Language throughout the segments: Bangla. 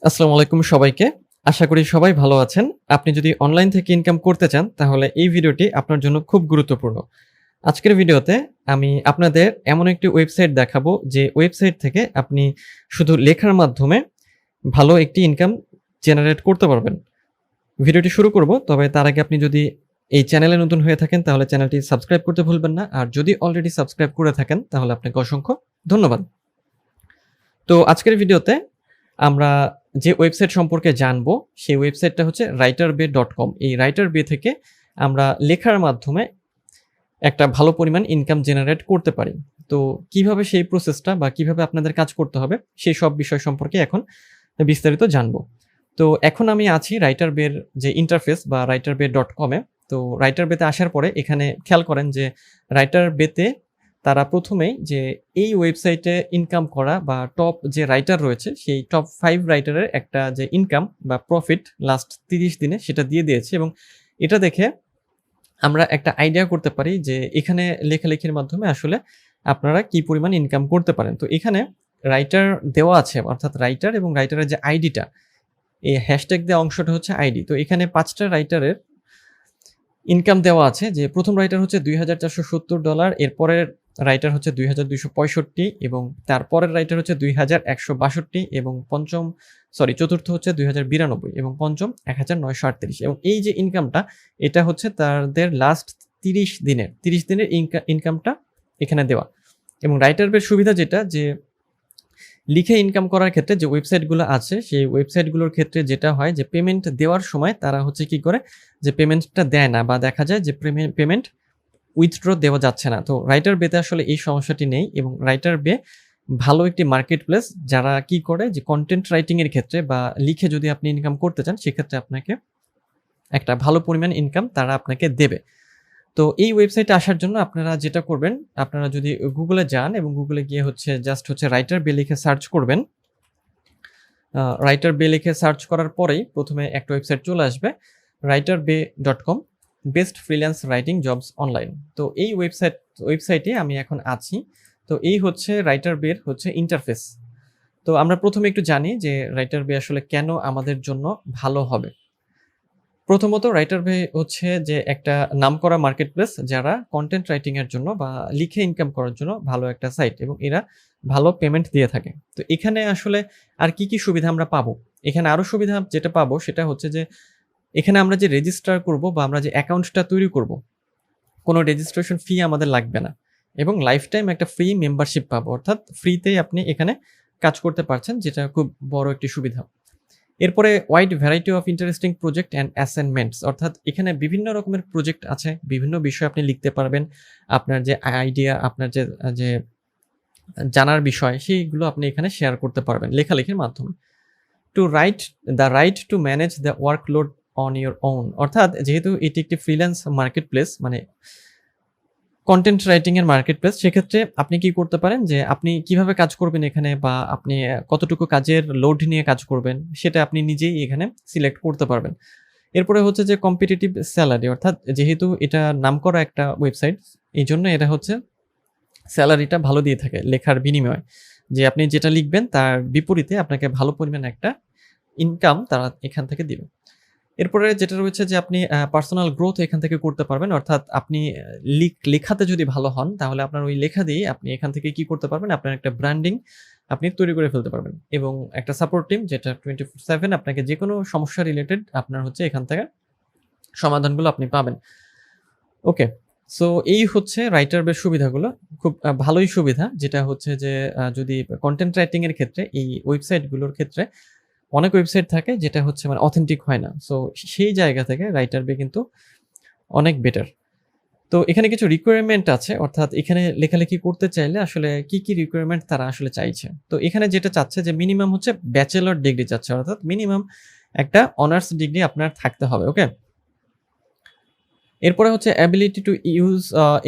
আসসালামু আলাইকুম সবাইকে। আশা করি সবাই ভালো আছেন। আপনি যদি অনলাইন থেকে ইনকাম করতে চান তাহলে এই ভিডিওটি আপনার জন্য খুব গুরুত্বপূর্ণ। আজকের ভিডিওতে আমি আপনাদের এমন একটি ওয়েবসাইট দেখাবো যে ওয়েবসাইট থেকে আপনি শুধু লেখার মাধ্যমে ভালো একটি ইনকাম জেনারেট করতে পারবেন। ভিডিওটি শুরু করব, তবে তার আগে আপনি যদি এই চ্যানেলে নতুন হয়ে থাকেন তাহলে চ্যানেলটি সাবস্ক্রাইব করতে ভুলবেন না। আর যদি অলরেডি সাবস্ক্রাইব করে থাকেন তাহলে আপনাকে অসংখ্য ধন্যবাদ। তো আজকের ভিডিওতে আমরা যে ওয়েবসাইট সম্পর্কে জানবো, সেই ওয়েবসাইটটা হচ্ছে writerbay.com। এই writerbay থেকে আমরা লেখার মাধ্যমে একটা ভালো পরিমাণ ইনকাম জেনারেট করতে পারি। তো কিভাবে সেই প্রসেসটা বা কিভাবে আপনাদের কাজ করতে হবে, সেই সব বিষয় সম্পর্কে এখন বিস্তারিত জানবো। তো এখন আমি আছি writerbay-র যে ইন্টারফেস বা writerbay.com এ। তো writerbay-তে আসার পরে এখানে খেয়াল করেন যে writerbay-তে তারা প্রথমেই যে এই ওয়েবসাইটে ইনকাম করা বা টপ যে রাইটার রয়েছে সেই টপ 5 রাইটারের একটা যে ইনকাম বা প্রফিট লাস্ট 30 দিনে সেটা দিয়ে দিয়েছে, এবং এটা দেখে আমরা একটা আইডিয়া করতে পারি যে এখানে লেখালেখির মাধ্যমে আসলে আপনারা কি পরিমাণ ইনকাম করতে পারেন। তো এখানে রাইটার দেওয়া আছে, অর্থাৎ রাইটার এবং রাইটারের যে আইডিটা, এই হ্যাশট্যাগ দেওয়া অংশটা হচ্ছে আইডি। তো এখানে 5টা রাইটারের ইনকাম দেওয়া আছে। যে প্রথম রাইটার হচ্ছে $2,470, এরপরের রাইটার হচ্ছে 2,265 এবং তারপরের রাইটার হচ্ছে 2,162 এবং চতুর্থ হচ্ছে 2,092 এবং পঞ্চম 1,938। এবং এই যে ইনকামটা, এটা হচ্ছে তাদের লাস্ট 30 দিনের ইনকামটা এখানে দেওয়া। এবং রাইটারের সুবিধা যেটা, যে লিখে ইনকাম করার ক্ষেত্রে যে ওয়েবসাইটগুলো আছে সেই ওয়েবসাইটগুলোর ক্ষেত্রে যেটা হয় যে পেমেন্ট দেওয়ার সময় তারা হচ্ছে কি করে যে পেমেন্টটা দেয় না, বা দেখা যায় যে পেমেন্ট উইথড্র দেওয়া যাচ্ছে না। তো রাইটারবেতে আসলে এই সমস্যাটি নেই, এবং রাইটারবে ভালো একটি মার্কেট প্লেস। যারা কি করে যে কন্টেন্ট রাইটিং এর ক্ষেত্রে বা লিখে যদি আপনি ইনকাম করতে চান, সেক্ষেত্রে আপনাকে একটা ভালো পরিমাণ ইনকাম তারা আপনাকে দেবে। তো এই ওয়েবসাইটে আসার জন্য আপনারা যেটা করবেন, আপনারা যদি গুগলে যান এবং গুগলে গিয়ে জাস্ট রাইটারবে লিখে সার্চ করবেন। রাইটারবে লিখে সার্চ করার পরেই প্রথমে একটা ওয়েবসাইট চলে আসবে, writerbay.com, best freelance writing jobs online. তো এই ওয়েবসাইটে আমি এখন আছি। তো এই হচ্ছে রাইটারবের ইন্টারফেস। তো আমরা প্রথমে একটু জানি যে রাইটারবে আসলে কেন আমাদের জন্য ভালো হবে। প্রথমত রাইটারবে হচ্ছে যে একটা নামকরা মার্কেট প্লেস, যারা কন্টেন্ট রাইটিং এর জন্য বা লিখে ইনকাম করার জন্য ভালো একটা সাইট, এবং এরা ভালো পেমেন্ট দিয়ে থাকে। তো এখানে আসলে আর কি সুবিধা আমরা পাবো? এখানে আরো সুবিধা যেটা পাবো সেটা হচ্ছে যে এখানে আমরা যে রেজিস্টার করব বা আমরা যে অ্যাকাউন্টটা তৈরি করব, কোনো রেজিস্ট্রেশন ফি আমাদের লাগবে না, এবং লাইফ টাইম একটা ফ্রি মেম্বারশিপ পাবো, অর্থাৎ ফ্রিতেই আপনি এখানে কাজ করতে পারছেন, যেটা খুব বড় একটি সুবিধা। এরপরে wide variety of interesting project and assignments, অর্থাৎ এখানে বিভিন্ন রকমের প্রজেক্ট আছে, বিভিন্ন বিষয় আপনি লিখতে পারবেন। আপনার যে আইডিয়া, আপনার যে জানার বিষয়, সেইগুলো আপনি এখানে শেয়ার করতে পারবেন লেখালেখির মাধ্যমে। To write to manage the workload on your own, অর্থাৎ যেহেতু এটি একটি ফ্রিল্যান্স মার্কেট প্লেস, মানে কন্টেন্ট রাইটিং এর মার্কেট প্লেস, সেক্ষেত্রে আপনি কি করতে পারেন যে আপনি কিভাবে কাজ করবেন এখানে, বা আপনি কতটুকু কাজের লোড নিয়ে কাজ করবেন, সেটা আপনি নিজেই এখানে সিলেক্ট করতে পারবেন। এরপরে হচ্ছে যে কম্পিটিটিভ স্যালারি, অর্থাৎ যেহেতু এটা নামকরা একটা ওয়েবসাইট, এই জন্য এটা স্যালারিটা ভালো দিয়ে থাকে লেখার বিনিময়ে, যে আপনি যেটা লিখবেন তার বিপরীতে আপনাকে ভালো পরিমাণ একটা ইনকাম তারা এখান থেকে দিবে। এরপরে যেটা রয়েছে যে আপনি পার্সোনাল গ্রোথ এখান থেকে করতে পারবেন, অর্থাৎ আপনি লেখাতে যদি ভালো হন তাহলে আপনার ওই লেখা দিয়ে আপনি এখান থেকে কি করতে পারবেন, আপনার একটা ব্র্যান্ডিং আপনি তৈরি করে ফেলতে পারবেন, এবং একটা সাপোর্ট টিম যেটা 24/7 আপনাকে যে কোনো সমস্যা রিলেটেড আপনার এখান থেকে সমাধানগুলো আপনি পাবেন। ওকে, সো এই হচ্ছে রাইটারবের সুবিধাগুলো। খুব ভালোই সুবিধা, যেটা হচ্ছে যে যদি কন্টেন্ট রাইটিং এর ক্ষেত্রে এই ওয়েবসাইটগুলোর ক্ষেত্রে অনেক ওয়েবসাইট থাকে যেটা মানে অথেন্টিক হয় না। সো সেই জায়গা থেকে রাইটারবে কিন্তু অনেক বেটার। তো এখানে কিছু রিকোয়ারমেন্ট আছে, অর্থাৎ এখানে লেখালেখি করতে চাইলে আসলে কি রিকোয়ারমেন্ট তারা আসলে চাইছে। তো এখানে যেটা চাচ্ছে যে মিনিমাম ব্যাচেলর ডিগ্রি চাচ্ছে, অর্থাৎ মিনিমাম একটা অনার্স ডিগ্রি আপনার থাকতে হবে। ওকে, এরপরে ability to use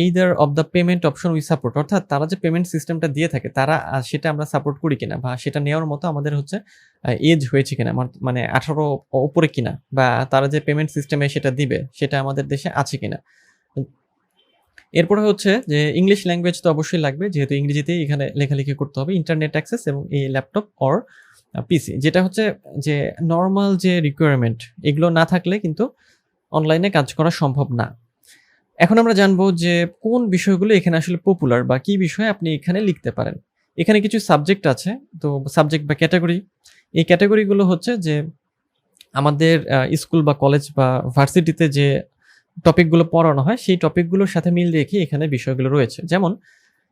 either of the payment option we support, অর্থাৎ তারা যে পেমেন্ট সিস্টেমটা দিয়ে থাকে তারা সেটা আমরা সাপোর্ট করি কিনা, বা সেটা নেওয়ার মতো আমাদের এজ হয়েছে কিনা, মানে 18 উপরে কিনা, বা তারা যে পেমেন্ট সিস্টেমে সেটা দিবে সেটা আমাদের দেশে আছে কিনা। এরপরে যে ইংলিশ ল্যাঙ্গুয়েজ তো অবশ্যই লাগবে, যেহেতু ইংরেজিতেই এখানে লেখালেখি করতে হবে। ইন্টারনেট অ্যাক্সেস এবং এই ল্যাপটপ অর পিসি, যেটা হচ্ছে যে নরমাল যে রিকোয়ারমেন্ট এগুলো না থাকলে কিন্তু অনলাইনে কাজ করা সম্ভব না। এখন আমরা জানবো যে কোন বিষয়গুলো এখানে আসলে পপুলার বা কি বিষয়ে আপনি এখানে লিখতে পারেন। এখানে কিছু সাবজেক্ট আছে। তো সাবজেক্ট বা ক্যাটেগরি, এই ক্যাটেগরিগুলো হচ্ছে যে আমাদের স্কুল বা কলেজ বা ভার্সিটিতে যে টপিকগুলো পড়ানো হয় সেই টপিকগুলোর সাথে মিল রেখে এখানে বিষয়গুলো রয়েছে। যেমন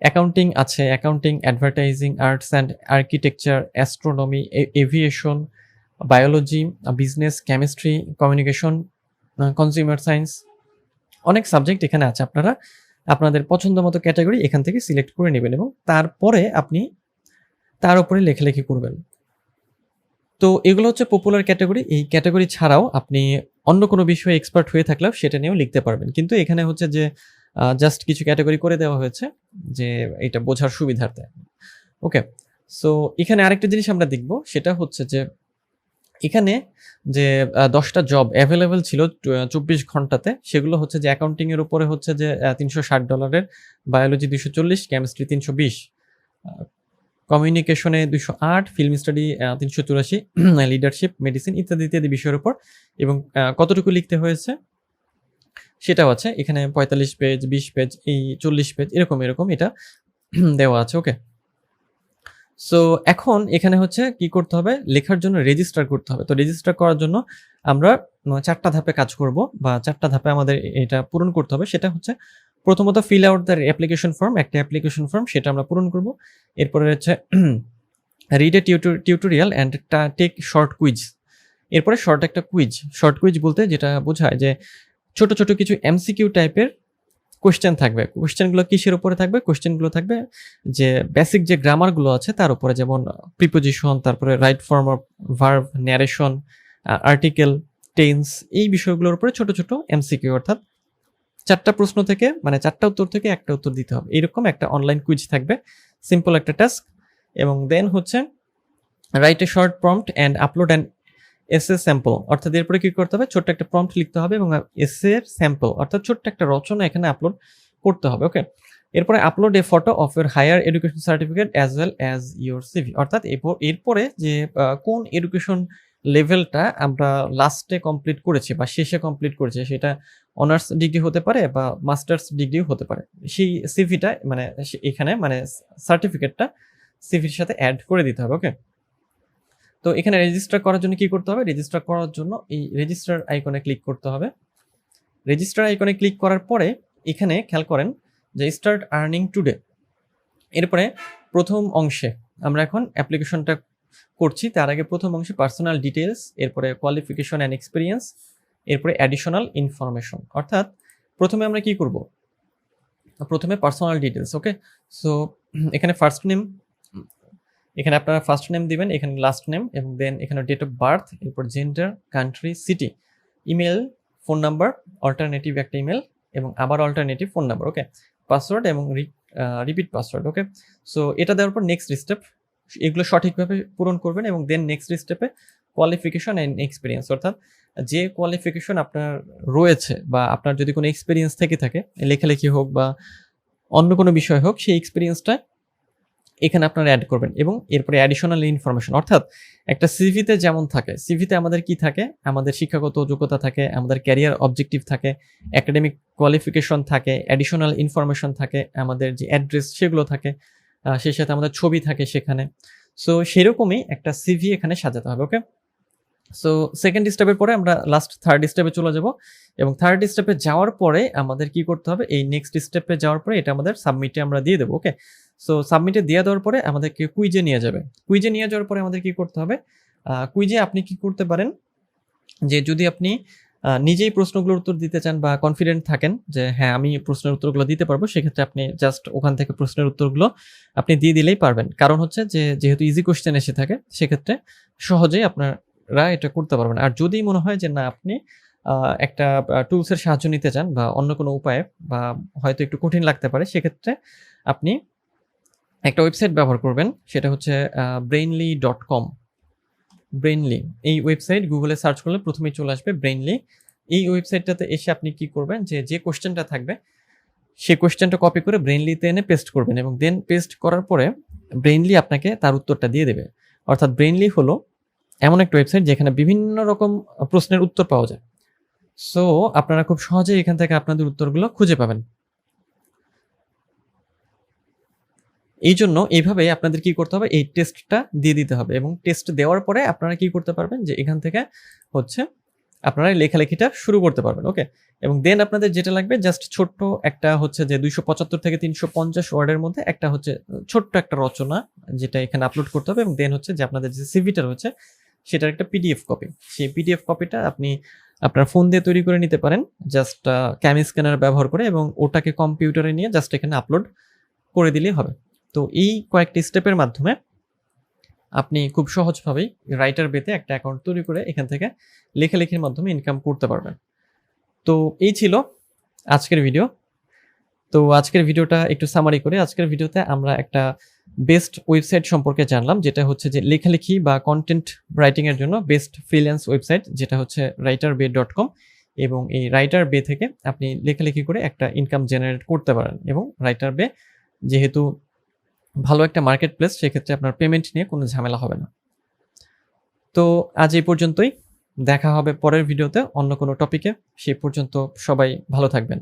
অ্যাকাউন্টিং আছে, accounting, advertising, arts and architecture, astronomy, aviation, biology, business, chemistry, communication, consumer science, অনেক সাবজেক্ট এখানে আছে। আপনারা আপনাদের পছন্দ মতো ক্যাটাগরি এখান থেকে সিলেক্ট করে নেবেন এবং তারপরে আপনি তার উপরে লেখালেখি করবেন। তো এগুলো হচ্ছে পপুলার ক্যাটাগরি। এই ক্যাটাগরি ছাড়াও আপনি অন্য কোনো বিষয়ে এক্সপার্ট হয়ে থাকলেও সেটা নিয়েও লিখতে পারবেন। কিন্তু এখানে হচ্ছে যে জাস্ট কিছু ক্যাটাগরি করে দেওয়া হয়েছে যে এটা বোঝার সুবিধার্থে। ওকে, সো এখানে আরেকটা জিনিস আমরা দেখব, সেটা হচ্ছে যে এখানে যে 10টা জব অ্যাভেলেবল ছিল 24 ঘন্টাতে, সেগুলো হচ্ছে যে অ্যাকাউন্টিংয়ের উপরে হচ্ছে যে $360, biology 240, chemistry 320, কমিউনিকেশনে 208, film study 384, leadership, medicine ইত্যাদি ইত্যাদি বিষয়ের উপর। এবং কতটুকু লিখতে হয়েছে সেটাও আছে এখানে, 45 পেজ, 20 পেজ, এই 40 পেজ, এরকম এরকম এটা দেওয়া আছে। ওকে, সো এখন এখানে হচ্ছে কি করতে হবে, লেখার জন্য রেজিস্টার করতে হবে। তো রেজিস্টার করার জন্য আমরা 4টা ধাপে কাজ করব বা 4টা ধাপে আমাদের এটা পূরণ করতে হবে। সেটা হচ্ছে প্রথমত fill out the application form, একটা অ্যাপ্লিকেশন ফর্ম, সেটা আমরা পূরণ করব। এরপরে হচ্ছে read a tutorial and take short quiz. এরপরে শর্ট একটা কুইজ। শর্ট কুইজ বলতে যেটা বোঝায় যে ছোট ছোট কিছু এমসিকিউ টাইপের কোয়েশ্চেন থাকবে। কোয়েশ্চেনগুলো কিসের উপরে থাকবে? কোয়েশ্চেনগুলো থাকবে যে বেসিক যে গ্রামারগুলো আছে তার উপরে, যেমন প্রিপোজিশন, তারপরে right form of verb, narration, article, tense, এই বিষয়গুলোর উপরে ছোট ছোট এমসিকিউ, অর্থাৎ 4টা প্রশ্ন থেকে মানে 4টা উত্তর থেকে একটা উত্তর দিতে হবে। এরকম একটা অনলাইন কুইজ থাকবে, সিম্পল একটা টাস্ক। এবং দেন হচ্ছে write a short prompt and upload and এসে স্যাম্পল, অর্থাৎ এরপরে কি করতে হবে, ছোট্ট একটা প্রম্পট লিখতে হবে এবং এসের স্যাম্পল অর্থাৎ ছোট্ট একটা রচনা এখানে আপলোড করতে হবে। ওকে, এরপরে upload a photo of your higher education certificate as well as your CV, অর্থাৎ এরপরে যে কোন এডুকেশন লেভেলটা আমরা লাস্টে কমপ্লিট করেছি বা শেষে কমপ্লিট করেছি, সেটা অনার্স ডিগ্রি হতে পারে বা মাস্টার্স ডিগ্রিও হতে পারে, সেই সিভিটা মানে এখানে মানে সার্টিফিকেটটা সিভির সাথে অ্যাড করে দিতে হবে। ওকে, তো এখানে রেজিস্টার করার জন্য কি করতে হবে, রেজিস্টার করার জন্য এই রেজিস্টার আইকনে ক্লিক করতে হবে। রেজিস্টার আইকনে ক্লিক করার পরে এখানে খেয়াল করেন যে স্টার্ট আর্নিং টুডে। এরপরে প্রথম অংশে আমরা এখন অ্যাপ্লিকেশনটা করছি, তার আগে প্রথম অংশে পার্সোনাল ডিটেলস, এরপরে কোয়ালিফিকেশন অ্যান্ড এক্সপিরিয়েন্স, এরপরে অ্যাডিশনাল ইনফরমেশন। অর্থাৎ প্রথমে আমরা কি করব, প্রথমে পার্সোনাল ডিটেলস। ওকে, সো এখানে ফার্স্ট নেম, এখানে আপনারা ফার্স্ট নেম দিবেন, এখানে লাস্ট নেম, এবং দেন এখানে ডেট অফ বার্থ, এরপর gender, country, city, email, phone number, alternative একটা ইমেল এবং আবার অল্টারনেটিভ ফোন নাম্বার। ওকে, পাসওয়ার্ড এবং রিপিট পাসওয়ার্ড। ওকে, সো এটা দেওয়ার পর নেক্সট স্টেপ, এগুলো সঠিকভাবে পূরণ করবেন এবং দেন নেক্সট স্টেপে কোয়ালিফিকেশন অ্যান্ড এক্সপিরিয়েন্স, অর্থাৎ যে কোয়ালিফিকেশন আপনার রয়েছে বা আপনার যদি কোনো এক্সপিরিয়েন্স থেকে থাকে, লেখালেখি হোক বা অন্য কোনো বিষয় হোক, সেই এক্সপিরিয়েন্সটা এখানে আপনারা অ্যাড করবেন। এবং এরপরে অ্যাডিশনাল ইনফরমেশন, অর্থাৎ একটা সিভিতে যেমন থাকে, সিভিতে আমাদের কি থাকে, আমাদের শিক্ষাগত যোগ্যতা থাকে, আমাদের ক্যারিয়ার অবজেক্টিভ থাকে, একাডেমিক কোয়ালিফিকেশন থাকে, অ্যাডিশনাল ইনফরমেশন থাকে, আমাদের যে অ্যাড্রেস সেগুলো থাকে, সেই সাথে আমাদের ছবি থাকে সেখানে। সো সেরকমই একটা সিভি এখানে সাজাতে হবে। ওকে, সো সেকেন্ড স্টেপের পরে আমরা লাস্ট থার্ড স্টেপে চলে যাব এবং থার্ড স্টেপে যাওয়ার পরে আমাদের কি করতে হবে, এই নেক্সট স্টেপে যাওয়ার পরে এটা আমাদের সাবমিটে আমরা দিয়ে দেবো। ওকে, সো সাবমিটে দিয়ে দেওয়ার পরে আমাদেরকে কুইজে নিয়ে যাবে। কুইজে নিয়ে যাওয়ার পরে আমাদের কি করতে হবে, কুইজে আপনি কি করতে পারেন যে যদি আপনি নিজেই প্রশ্নগুলোর উত্তর দিতে চান বা কনফিডেন্ট থাকেন যে হ্যাঁ আমি প্রশ্নের উত্তরগুলো দিতে পারবো, সেক্ষেত্রে আপনি জাস্ট ওখান থেকে প্রশ্নের উত্তরগুলো আপনি দিয়ে দিলেই পারবেন। কারণ হচ্ছে যে যেহেতু ইজি কোশ্চেন এসে থাকে, সেক্ষেত্রে সহজেই আপনারা এটা করতে পারবেন। আর যদি মনে হয় যে না আপনি একটা টুলসের সাহায্য নিতে চান বা অন্য কোনো উপায়ে বা হয়তো একটু কঠিন লাগতে পারে, সেক্ষেত্রে আপনি একটা ওয়েবসাইট ব্যবহার করবেন, সেটা হচ্ছে brainly.com। ব্রেইনলি এই ওয়েবসাইট গুগলে সার্চ করলে প্রথমেই চলে আসবে ব্রেইনলি। এই ওয়েবসাইটটাতে এসে আপনি কি করবেন, যে কোশ্চেনটা থাকবে সেই কোশ্চেনটা কপি করে ব্রেইনলিতে এনে পেস্ট করবেন এবং দেন পেস্ট করার পরে ব্রেইনলি আপনাকে তার উত্তরটা দিয়ে দেবে। অর্থাৎ ব্রেইনলি হলো এমন একটা ওয়েবসাইট যেখানে বিভিন্ন রকম প্রশ্নের উত্তর পাওয়া যায়। সো আপনারা খুব সহজেই এখান থেকে আপনাদের উত্তরগুলো খুঁজে পাবেন। এই জন্য এইভাবে আপনাদের কি করতে হবে, এই টেস্টটা দিয়ে দিতে হবে এবং টেস্ট দেওয়ার পরে আপনারা কি করতে পারবেন যে এখান থেকে হচ্ছে আপনারা লেখালেখিটা শুরু করতে পারবেন। ওকে, এবং দেন আপনাদের যেটা লাগবে জাস্ট ছোট্ট একটা হচ্ছে যে 275 থেকে 350 ওয়ার্ডের মধ্যে একটা হচ্ছে ছোট্ট একটা রচনা যেটা এখানে আপলোড করতে হবে এবং দেন হচ্ছে যে আপনাদের যে সিভিটা রয়েছে সেটার একটা পিডিএফ কপি। সেই পিডিএফ কপিটা আপনি আপনার ফোন দিয়ে তৈরি করে নিতে পারেন জাস্ট ক্যাম স্ক্যানার ব্যবহার করে এবং ওটাকে কম্পিউটারে নিয়ে জাস্ট এখানে আপলোড করে দিলেই হবে। তো এই কয়েকটি স্টেপের মাধ্যমে আপনি খুব সহজভাবেই রাইটার বেতে একটা অ্যাকাউন্ট তৈরি করে এখান থেকে লেখালেখির মাধ্যমে ইনকাম করতে পারবেন। তো এই ছিল আজকের ভিডিও। তো আজকের ভিডিওটা একটু সামারি করে, আজকের ভিডিওতে আমরা একটা বেস্ট ওয়েবসাইট সম্পর্কে জানলাম, যেটা হচ্ছে যে লেখালেখি বা কন্টেন্ট রাইটিংয়ের জন্য বেস্ট ফ্রিল্যান্স ওয়েবসাইট, যেটা হচ্ছে writerbe.com। এবং এই রাইটার বে থেকে আপনি লেখালেখি করে একটা ইনকাম জেনারেট করতে পারেন এবং রাইটার বে যেহেতু ভালো একটা মার্কেট প্লেস, সেক্ষেত্রে আপনার পেমেন্ট নিয়ে কোনো ঝামেলা হবে না। তো আজ এই পর্যন্তই, দেখা হবে পরের ভিডিওতে অন্য কোনো টপিকে। সেই পর্যন্ত সবাই ভালো থাকবেন।